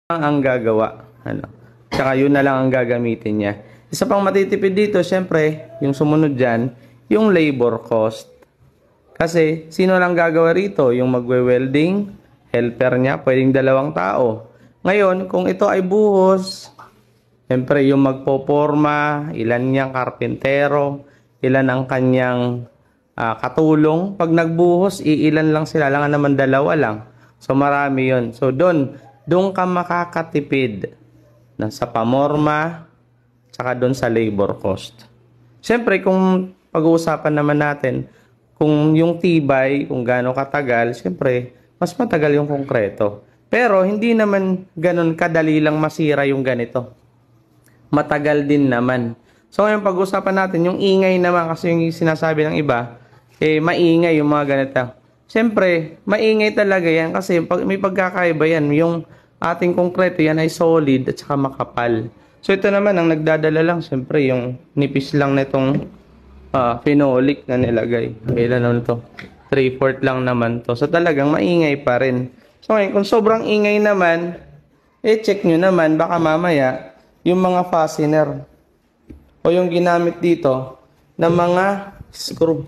ang gagawa. Ano? Tsaka yun na lang ang gagamitin niya. Isa pang matitipid dito, syempre, yung sumunod dyan, yung labor cost. Kasi, sino lang gagawa rito? Yung magwe-welding, helper niya, pwedeng 2 tao. Ngayon, kung ito ay buhos, syempre, yung magpoporma, ilan niyang karpintero, ilan ang kanyang katulong. Pag nagbuhos, iilan lang sila, lang naman 2 lang. So, marami yun. So, doon ka makakatipid sa pamorma, tsaka doon sa labor cost. Siyempre, kung pag-uusapan naman natin, kung yung tibay, kung gaano katagal, siyempre, mas matagal yung konkreto. Pero, hindi naman ganun kadali lang masira yung ganito. Matagal din naman. So, ngayon pag-uusapan natin, yung ingay naman, kasi yung sinasabi ng iba, maingay yung mga ganito. Siyempre, maingay talaga yan kasi may pagkakaiba yan. Yung ating konkreto yan ay solid at saka makapal. So ito naman ang nagdadala lang siyempre yung nipis lang nitong phenolic na nilagay. Ilan naman to? 3/4 lang naman to. So talagang maingay pa rin. So ngayon kung sobrang ingay naman, check nyo naman baka mamaya yung mga fastener o yung ginamit dito na mga screw.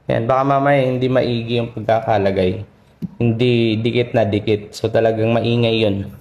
Yan, baka mamaya hindi maigi yung pagkakalagay. Hindi dikit na dikit. So talagang maingay yun.